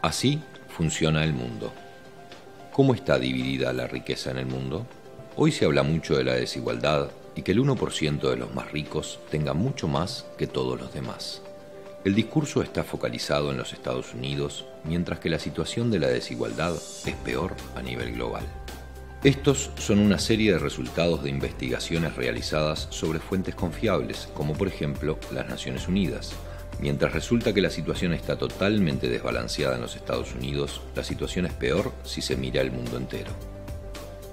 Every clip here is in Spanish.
Así funciona el mundo. ¿Cómo está dividida la riqueza en el mundo? Hoy se habla mucho de la desigualdad y que el 1% de los más ricos tenga mucho más que todos los demás. El discurso está focalizado en los Estados Unidos, mientras que la situación de la desigualdad es peor a nivel global. Estos son una serie de resultados de investigaciones realizadas sobre fuentes confiables, como por ejemplo las Naciones Unidas. Mientras resulta que la situación está totalmente desbalanceada en los Estados Unidos, la situación es peor si se mira el mundo entero.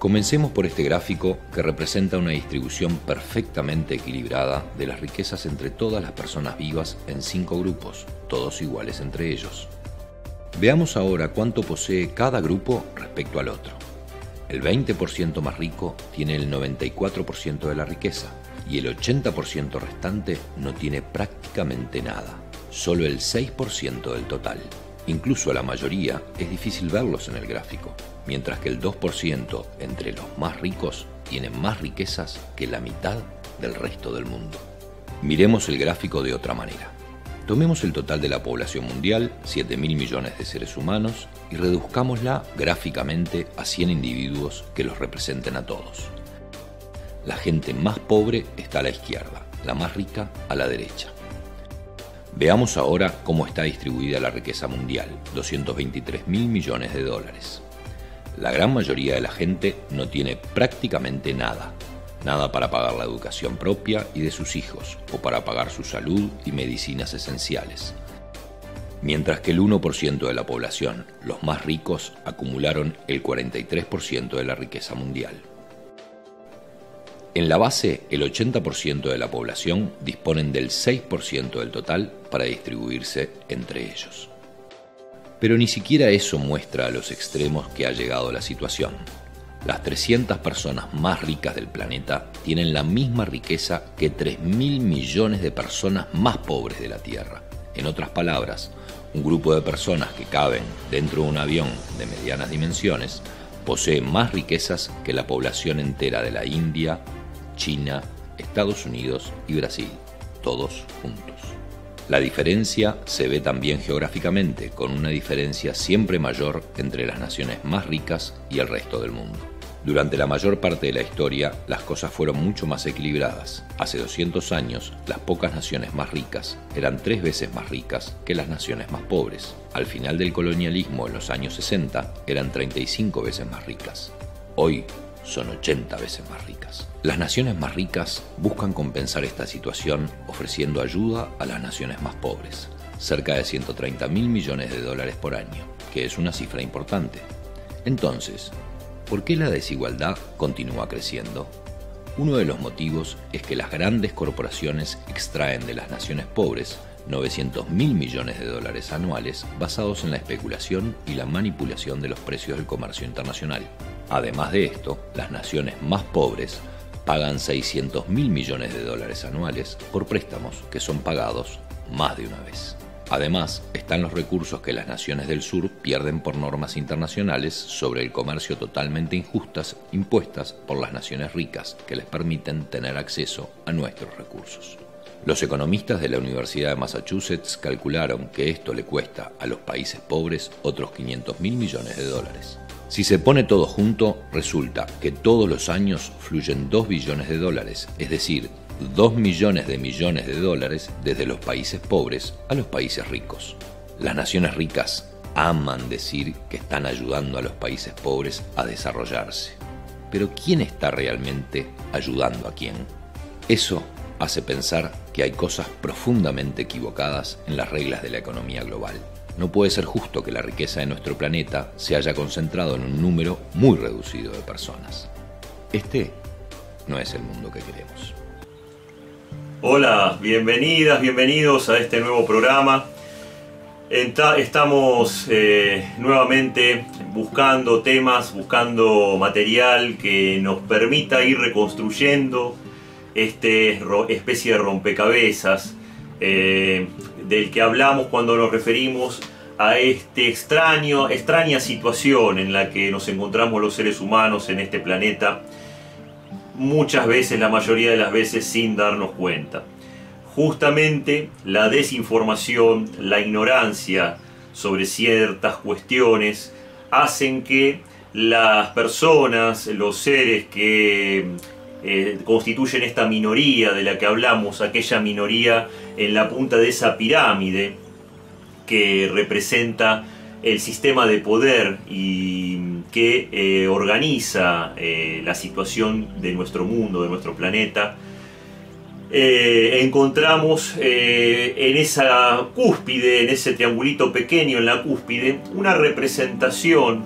Comencemos por este gráfico que representa una distribución perfectamente equilibrada de las riquezas entre todas las personas vivas en 5 grupos, todos iguales entre ellos. Veamos ahora cuánto posee cada grupo respecto al otro. El 20% más rico tiene el 94% de la riqueza y el 80% restante no tiene prácticamente nada, solo el 6% del total. Incluso la mayoría es difícil verlos en el gráfico, mientras que el 2% entre los más ricos tiene más riquezas que la mitad del resto del mundo. Miremos el gráfico de otra manera. Tomemos el total de la población mundial, 7.000 millones de seres humanos, y reduzcámosla gráficamente a 100 individuos que los representen a todos. La gente más pobre está a la izquierda, la más rica a la derecha. Veamos ahora cómo está distribuida la riqueza mundial, 223.000 millones de dólares. La gran mayoría de la gente no tiene prácticamente nada. Nada para pagar la educación propia y de sus hijos, o para pagar su salud y medicinas esenciales. Mientras que el 1% de la población, los más ricos, acumularon el 43% de la riqueza mundial. En la base, el 80% de la población disponen del 6% del total para distribuirse entre ellos. Pero ni siquiera eso muestra a los extremos que ha llegado la situación. Las 300 personas más ricas del planeta tienen la misma riqueza que 3.000 millones de personas más pobres de la Tierra. En otras palabras, un grupo de personas que caben dentro de un avión de medianas dimensiones posee más riquezas que la población entera de la India, China, Estados Unidos y Brasil, todos juntos. La diferencia se ve también geográficamente, con una diferencia siempre mayor entre las naciones más ricas y el resto del mundo. Durante la mayor parte de la historia, las cosas fueron mucho más equilibradas. Hace 200 años, las pocas naciones más ricas eran 3 veces más ricas que las naciones más pobres. Al final del colonialismo, en los años 60, eran 35 veces más ricas. Hoy son 80 veces más ricas. Las naciones más ricas buscan compensar esta situación ofreciendo ayuda a las naciones más pobres, cerca de 130.000 millones de dólares por año, que es una cifra importante. Entonces, ¿por qué la desigualdad continúa creciendo? Uno de los motivos es que las grandes corporaciones extraen de las naciones pobres 900.000 millones de dólares anuales basados en la especulación y la manipulación de los precios del comercio internacional. Además de esto, las naciones más pobres pagan 600.000 millones de dólares anuales por préstamos que son pagados más de una vez. Además, están los recursos que las naciones del sur pierden por normas internacionales sobre el comercio totalmente injustas impuestas por las naciones ricas que les permiten tener acceso a nuestros recursos. Los economistas de la Universidad de Massachusetts calcularon que esto le cuesta a los países pobres otros 500.000 millones de dólares. Si se pone todo junto, resulta que todos los años fluyen 2 billones de dólares, es decir, 2 millones de dólares desde los países pobres a los países ricos. Las naciones ricas aman decir que están ayudando a los países pobres a desarrollarse. Pero ¿quién está realmente ayudando a quién? Eso hace pensar que hay cosas profundamente equivocadas en las reglas de la economía global. No puede ser justo que la riqueza de nuestro planeta se haya concentrado en un número muy reducido de personas. Este no es el mundo que queremos. Hola, bienvenidas, bienvenidos a este nuevo programa. Estamos nuevamente buscando temas, buscando material que nos permita ir reconstruyendo este especie de rompecabezas del que hablamos cuando nos referimos a esta extraña situación en la que nos encontramos los seres humanos en este planeta, muchas veces, la mayoría de las veces, sin darnos cuenta. Justamente la desinformación, la ignorancia sobre ciertas cuestiones, hacen que las personas, los seres que constituyen esta minoría de la que hablamos, aquella minoría en la punta de esa pirámide que representa el sistema de poder y que organiza la situación de nuestro mundo, de nuestro planeta, encontramos en esa cúspide, en ese triangulito pequeño en la cúspide, una representación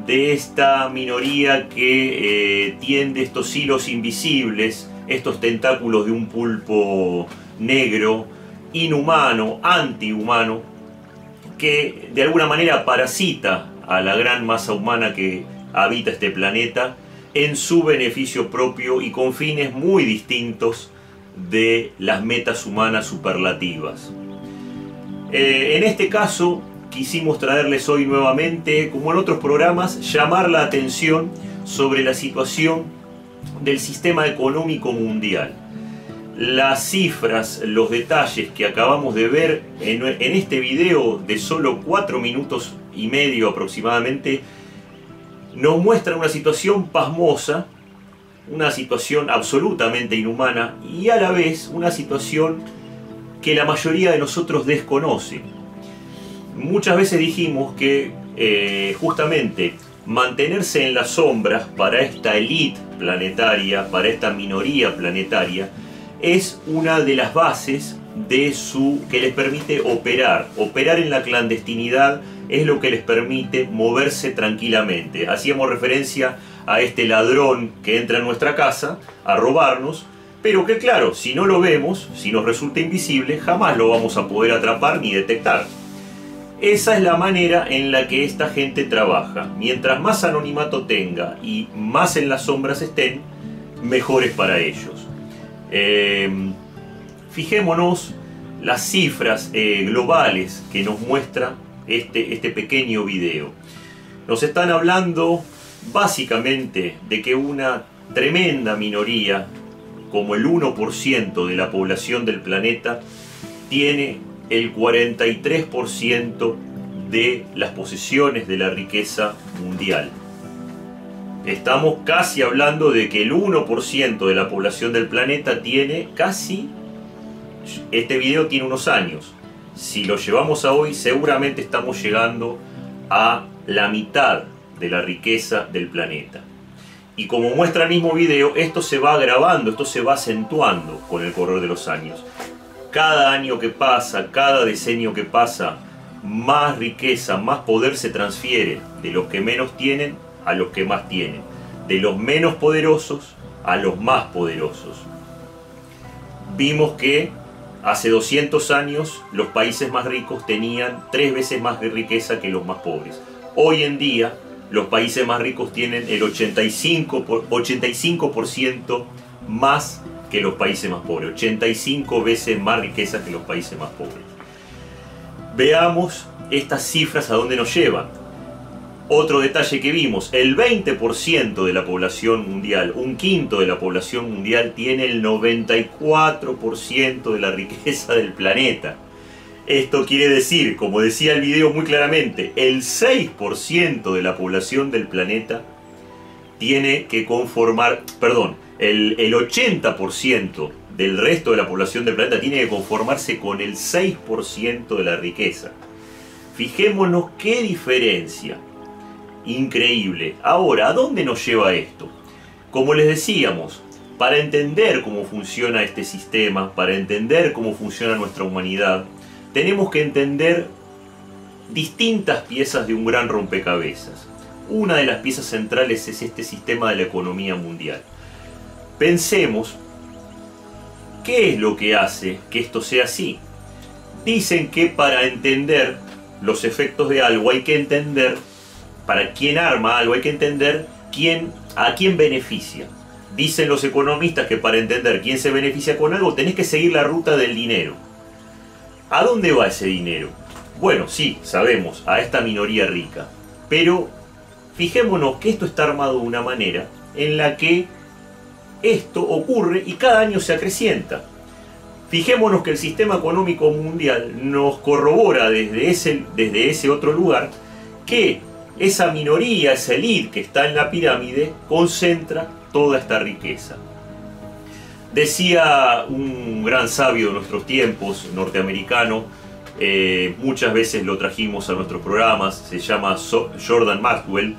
de esta minoría que tiende estos hilos invisibles, estos tentáculos de un pulpo negro, inhumano, antihumano, que de alguna manera parasita a la gran masa humana que habita este planeta en su beneficio propio y con fines muy distintos de las metas humanas superlativas. En este caso quisimos traerles hoy nuevamente, como en otros programas, llamar la atención sobre la situación del sistema económico mundial. Las cifras, los detalles que acabamos de ver en este video de solo 4 minutos y medio aproximadamente nos muestran una situación pasmosa, una situación absolutamente inhumana y a la vez una situación que la mayoría de nosotros desconoce. Muchas veces dijimos que justamente mantenerse en las sombras para esta élite planetaria, para esta minoría planetaria, es una de las bases de que les permite operar. Operar en la clandestinidad es lo que les permite moverse tranquilamente. Hacíamos referencia a este ladrón que entra en nuestra casa a robarnos, pero que claro, si no lo vemos, si nos resulta invisible, jamás lo vamos a poder atrapar ni detectar. Esa es la manera en la que esta gente trabaja. Mientras más anonimato tenga y más en las sombras estén, mejor es para ellos. Fijémonos las cifras globales que nos muestra este pequeño video. Nos están hablando básicamente de que una tremenda minoría, como el 1% de la población del planeta, tiene el 43% de las posesiones de la riqueza mundial. Estamos casi hablando de que el 1% de la población del planeta tiene casi... Este video tiene unos años. Si lo llevamos a hoy, seguramente estamos llegando a la mitad de la riqueza del planeta. Y como muestra el mismo video, esto se va agravando, esto se va acentuando con el correr de los años. Cada año que pasa, cada decenio que pasa, más riqueza, más poder se transfiere de los que menos tienen a los que más tienen, de los menos poderosos a los más poderosos. Vimos que hace 200 años los países más ricos tenían 3 veces más de riqueza que los más pobres. Hoy en día los países más ricos tienen el 85% más que los países más pobres, 85 veces más riqueza que los países más pobres. Veamos estas cifras a dónde nos llevan. Otro detalle que vimos, el 20% de la población mundial, un quinto de la población mundial, tiene el 94% de la riqueza del planeta. Esto quiere decir, como decía el video muy claramente, el 6% de la población del planeta tiene que conformar, el 80% del resto de la población del planeta tiene que conformarse con el 6% de la riqueza. Fijémonos qué diferencia. Increíble. Ahora, ¿a dónde nos lleva esto? Como les decíamos, para entender cómo funciona este sistema, para entender cómo funciona nuestra humanidad, tenemos que entender distintas piezas de un gran rompecabezas. Una de las piezas centrales es este sistema de la economía mundial. Pensemos, ¿qué es lo que hace que esto sea así? Dicen que para entender los efectos de algo hay que entender, para quien arma algo hay que entender a quién beneficia. Dicen los economistas que para entender quién se beneficia con algo tenés que seguir la ruta del dinero. ¿A dónde va ese dinero? Bueno, sí, sabemos, a esta minoría rica. Pero fijémonos que esto está armado de una manera en la que esto ocurre y cada año se acrecienta. Fijémonos que el sistema económico mundial nos corrobora desde ese otro lugar que esa minoría, esa élite que está en la pirámide, concentra toda esta riqueza. Decía un gran sabio de nuestros tiempos, norteamericano, muchas veces lo trajimos a nuestros programas, se llama Jordan Maxwell.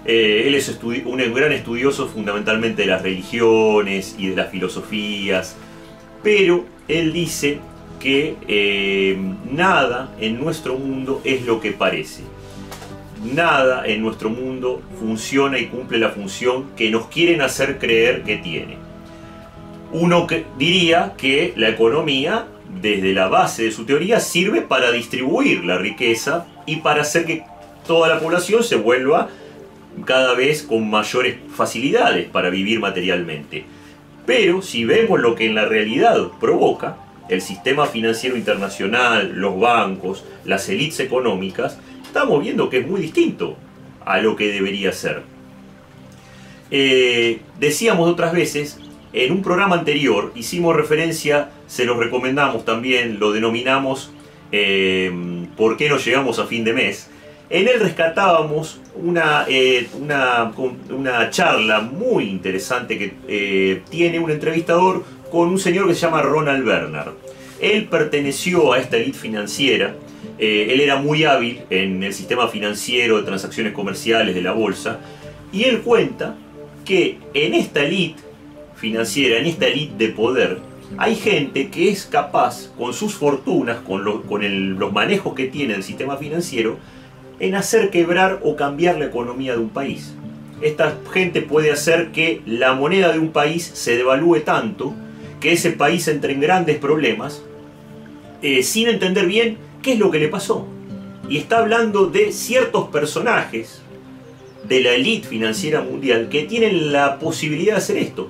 Él es un gran estudioso fundamentalmente de las religiones y de las filosofías, pero él dice que nada en nuestro mundo es lo que parece. Nada en nuestro mundo funciona y cumple la función que nos quieren hacer creer que tiene. Uno diría que la economía, desde la base de su teoría, sirve para distribuir la riqueza y para hacer que toda la población se vuelva cada vez con mayores facilidades para vivir materialmente. Pero si vemos lo que en la realidad provoca, el sistema financiero internacional, los bancos, las élites económicas, estamos viendo que es muy distinto a lo que debería ser. Decíamos otras veces, en un programa anterior hicimos referencia, se los recomendamos también, lo denominamos ¿por qué no llegamos a fin de mes? En él rescatábamos una charla muy interesante que tiene un entrevistador con un señor que se llama Ronald Bernard. Él perteneció a esta élite financiera, él era muy hábil en el sistema financiero de transacciones comerciales de la bolsa, y él cuenta que en esta élite financiera, en esta élite de poder, hay gente que es capaz, con sus fortunas, con los manejos que tiene el sistema financiero, en hacer quebrar o cambiar la economía de un país. Esta gente puede hacer que la moneda de un país se devalúe tanto que ese país entre en grandes problemas sin entender bien qué es lo que le pasó. Y está hablando de ciertos personajes de la élite financiera mundial que tienen la posibilidad de hacer esto.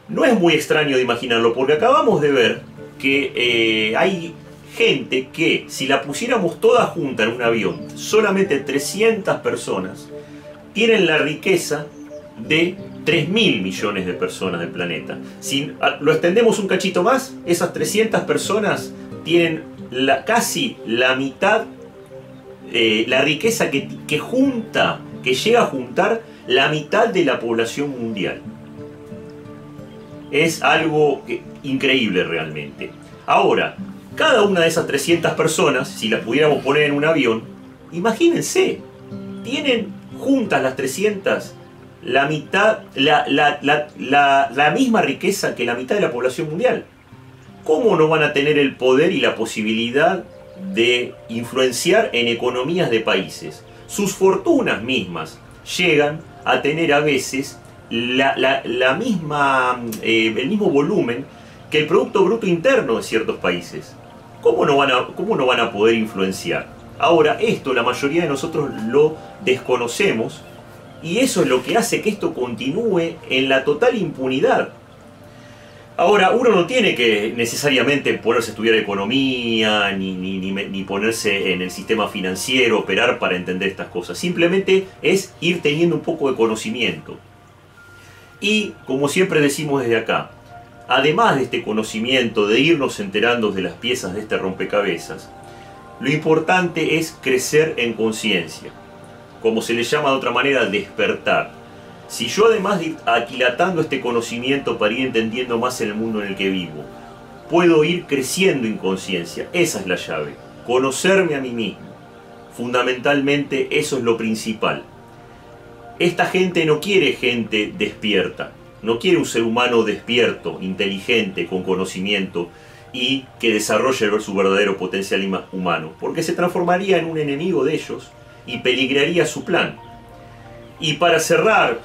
No es muy extraño de imaginarlo, porque acabamos de ver que hay gente que, si la pusiéramos toda junta en un avión, solamente 300 personas, tienen la riqueza de 3.000 millones de personas del planeta. Si lo extendemos un cachito más, esas 300 personas tienen casi la mitad, la riqueza que llega a juntar la mitad de la población mundial. Es algo increíble realmente. Ahora, cada una de esas 300 personas, si las pudiéramos poner en un avión, imagínense, tienen juntas las 300 la mitad, la misma riqueza que la mitad de la población mundial. ¿Cómo no van a tener el poder y la posibilidad de influenciar en economías de países? Sus fortunas mismas llegan a tener a veces el mismo volumen que el Producto Bruto Interno de ciertos países. ¿Cómo no van a poder influenciar? Ahora, esto la mayoría de nosotros lo desconocemos, y eso es lo que hace que esto continúe en la total impunidad. Ahora, uno no tiene que necesariamente ponerse a estudiar economía, ni ponerse en el sistema financiero, operar para entender estas cosas. Simplemente es ir teniendo un poco de conocimiento. Y, como siempre decimos desde acá, además de este conocimiento, de irnos enterando de las piezas de este rompecabezas, lo importante es crecer en conciencia, como se le llama de otra manera, despertar. Si yo, además de ir aquilatando este conocimiento para ir entendiendo más el mundo en el que vivo, puedo ir creciendo en conciencia, esa es la llave, conocerme a mí mismo. Fundamentalmente eso es lo principal. Esta gente no quiere gente despierta, no quiere un ser humano despierto, inteligente, con conocimiento y que desarrolle su verdadero potencial humano, porque se transformaría en un enemigo de ellos y peligraría su plan. Y para cerrar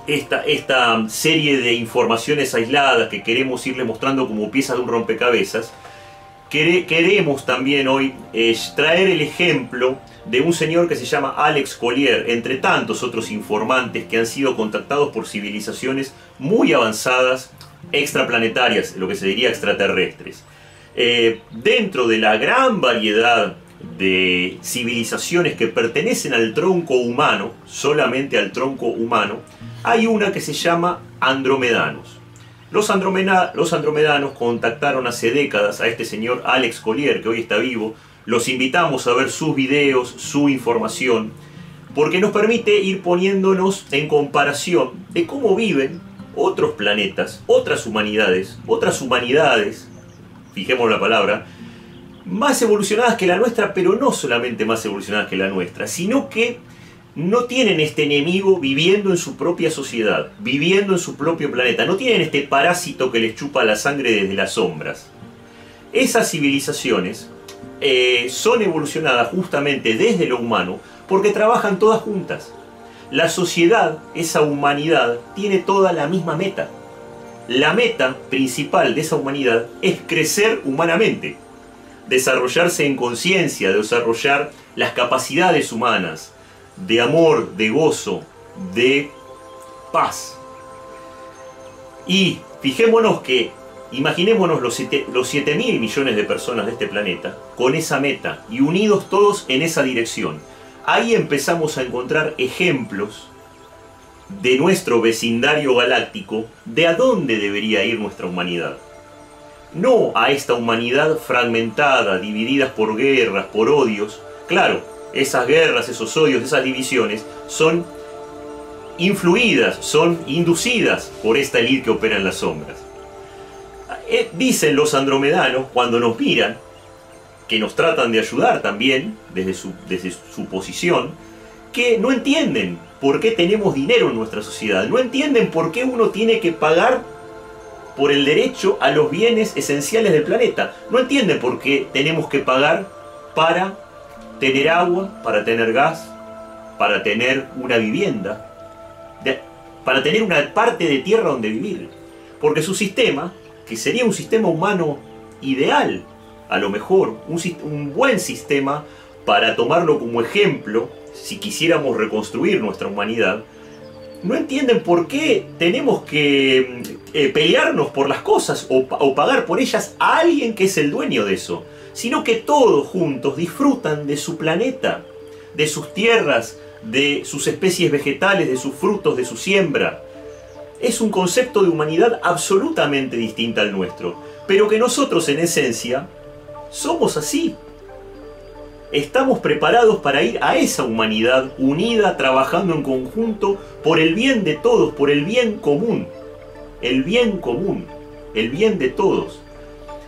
esta serie de informaciones aisladas que queremos irle mostrando como piezas de un rompecabezas, queremos también hoy traer el ejemplo de un señor que se llama Alex Collier, entre tantos otros informantes que han sido contactados por civilizaciones muy avanzadas, extraplanetarias, lo que se diría extraterrestres. Dentro de la gran variedad de civilizaciones que pertenecen al tronco humano, solamente al tronco humano, hay una que se llama Andromedanos. Los andromedanos contactaron hace décadas a este señor Alex Collier, que hoy está vivo. Los invitamos a ver sus videos, su información, porque nos permite ir poniéndonos en comparación de cómo viven otros planetas, otras humanidades, fijemos la palabra, más evolucionadas que la nuestra, pero no solamente más evolucionadas que la nuestra, sino que no tienen este enemigo viviendo en su propia sociedad, viviendo en su propio planeta, no tienen este parásito que les chupa la sangre desde las sombras. Esas civilizaciones son evolucionadas justamente desde lo humano porque trabajan todas juntas. La sociedad, esa humanidad, tiene toda la misma meta. La meta principal de esa humanidad es crecer humanamente, desarrollarse en conciencia, desarrollar las capacidades humanas de amor, de gozo, de paz. Y fijémonos que, imaginémonos los 7.000 millones de personas de este planeta con esa meta y unidos todos en esa dirección. Ahí empezamos a encontrar ejemplos de nuestro vecindario galáctico de a dónde debería ir nuestra humanidad. No a esta humanidad fragmentada, dividida por guerras, por odios. Claro, esas guerras, esos odios, esas divisiones son influidas, son inducidas por esta élite que opera en las sombras. Dicen los andromedanos, cuando nos miran, que nos tratan de ayudar también, desde su posición, que no entienden por qué tenemos dinero en nuestra sociedad, no entienden por qué uno tiene que pagar por el derecho a los bienes esenciales del planeta, no entienden por qué tenemos que pagar para tener agua, para tener gas, para tener una vivienda, para tener una parte de tierra donde vivir. Porque su sistema, que sería un sistema humano ideal, a lo mejor un buen sistema para tomarlo como ejemplo, si quisiéramos reconstruir nuestra humanidad, no entienden por qué tenemos que pelearnos por las cosas o pagar por ellas a alguien que es el dueño de eso, sino que todos juntos disfrutan de su planeta, de sus tierras, de sus especies vegetales, de sus frutos, de su siembra. Es un concepto de humanidad absolutamente distinto al nuestro, pero que nosotros en esencia somos así. Estamos preparados para ir a esa humanidad unida, trabajando en conjunto por el bien de todos, por el bien común. El bien común, el bien de todos.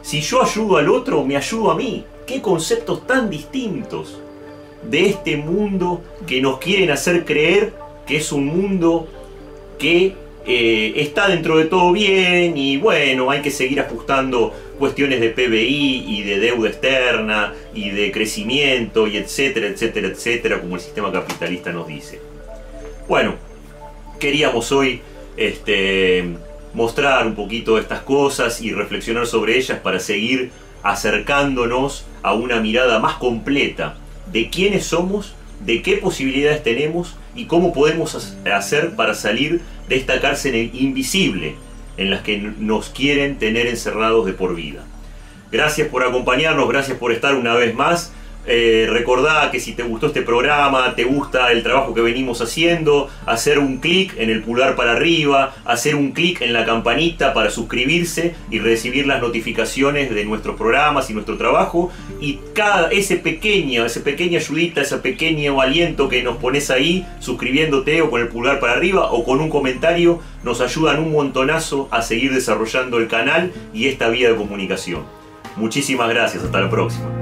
Si yo ayudo al otro, me ayudo a mí. Qué conceptos tan distintos de este mundo que nos quieren hacer creer que es un mundo que está dentro de todo bien y bueno, hay que seguir ajustando cuestiones de PBI y de deuda externa y de crecimiento y etcétera, etcétera, etcétera, como el sistema capitalista nos dice. Bueno, queríamos hoy mostrar un poquito estas cosas y reflexionar sobre ellas para seguir acercándonos a una mirada más completa de quiénes somos, de qué posibilidades tenemos y cómo podemos hacer para salir de esta cárcel invisible en las que nos quieren tener encerrados de por vida. Gracias por acompañarnos, gracias por estar una vez más. Recordá que si te gustó este programa, te gusta el trabajo que venimos haciendo, hacer un clic en el pulgar para arriba, hacer un clic en la campanita para suscribirse y recibir las notificaciones de nuestros programas y nuestro trabajo. Y esa pequeña ayudita, ese pequeño aliento que nos pones ahí, suscribiéndote o con el pulgar para arriba o con un comentario, nos ayudan un montonazo a seguir desarrollando el canal y esta vía de comunicación. Muchísimas gracias, hasta la próxima.